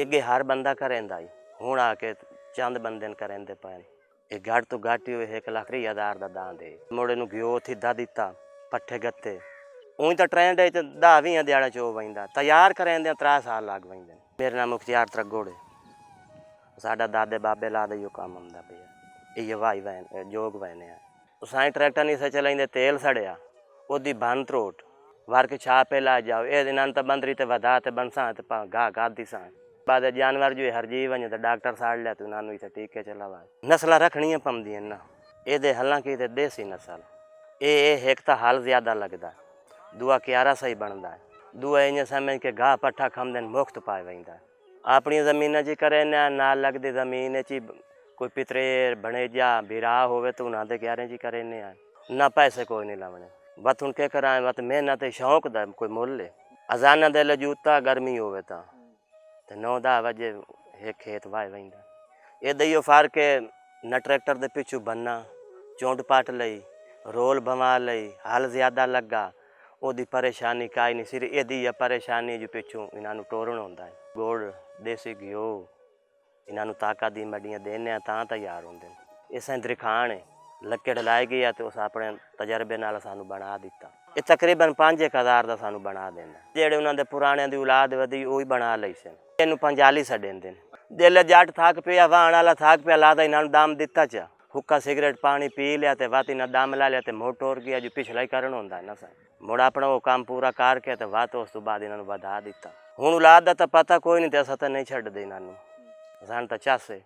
ਅੱਗੇ ਹਰ ਬੰਦਾ ਕਰੇਂਦਾ ਹੀ ਹੁਣ ਆ ਕੇ ਚੰਦ ਬੰਦੇ ਨੇ ਕਰੇਂਦੇ ਪਏ ਇਹ ਘੱਟ ਤੋਂ ਘੱਟ ਹੀ 1,30,000 ਦਾ ਦਾਨ ਦੇ ਮੁੰਡੇ ਨੂੰ ਘਿਓ ਥਿੱਦਾ ਦਿੱਤਾ ਪੱਠੇ ਗੱਤੇ ਉਹੀ ਤਾਂ ਟ੍ਰੈਂਡ ਹੈ 10-20 ਦਿਹਾੜਾ ਚੋ ਪੈਂਦਾ ਤਿਆਰ ਕरेंदे 3 साल ਲੱਗ ਪੈਂਦੇ ਮੇਰੇ ਨਾਮ ਮੁਖਤਿਆਰ ਤਰਗੋੜੇ ਸਾਡਾ ਦਾਦੇ ਬਾਬੇ ਲਾ ਦਾ ਹੀ ਕੰਮ ਹੁੰਦਾ ਪਿਆ ਇਹ ਵਾਈ ਵੈਨ ਜੋਗ ਵੈਨੇ ਆ ਸਾਈਂ ਟਰੈਕਟਰ ਨਹੀਂ ਸੇ ਚਲਾਈਂਦੇ ਤੇਲ ਸੜਿਆ ਉਹਦੀ ਬੰਨ ਤਰੋਟ ਵਾਰ ਕੇ ਛਾਪੇ ਲਾ ਜਾਓ ਇਹ ਨਾਲ ਤਾਂ ਬੰਦਰੀ ਤੇ ਵਧਾ ਤੇ ਬੰਸਾਂ ਤੇ ਗਾ ਗਾਦੀ ਸਾਂ बाद जानवर जो हर जीव वञे तो डॉक्टर साड़ लिया तो उन्होंने इतने टीके चलावा नस्ल रखनियां पवंदियां ना ये हालांकि तो देसी नस्ल ये एक तो हल ज़्यादा लगता दूआ क्यारा सही बनता है दूआ इं समझ के गाह पट्ठा खांदे मुफ्त पाए वहींदा अपनी ज़मीन जी करे नाल लगती ज़मीन च कोई पितरेर बनेजा बिरा होवे तो उन्होंने क्यारे जी करे ना पैसे कोई नहीं लावने बत हूँ क्या करा बत मेहनत शौक दा कोई मुल अजाना दे जूता गर्मी होवे तो 9-10 वजे एक खेत वाह वहींदा इदा ही फर्क है न ट्रैक्टर दे पिछू बनना चौंट पट लई रोल बवा लई हल ज़्यादा लगा ओदी परेशानी काई नहीं सिर्फ इदी परेशानी जो पिछू इन्हों टोरन होंदा है गुड़ देसी घ्यो इन्हों ताकत दी मड्डियां देने तां तैयार होंदे इस दरखान है लक्कड़ लाई गई है तो उस अपने तजर्बे नाल सानू बना दिता ये तकरीबन 5-1 का सानू बना देना जेड़े उन्होंने पुराने दी औलाद वधी वही बना लई सन इनू पंजाली छडेंदे दिल जट थक पिया वाहन वाला थक पिया लादा इन्हों दम दिता चा हुक्का सिगरेट पानी पी लिया तो वत इन्हें दम ला लिया तो मुड़ टोर गया जो पिछला ही करन होंदा ना सा मुड़ अपना वो काम पूरा करके तो वत उस तो बाद इन्होंने वधा दिता हुण औलाद दा तो पता कोई नहीं तो असां तो नहीं छड्डदे इन्हों सानू तो चस है।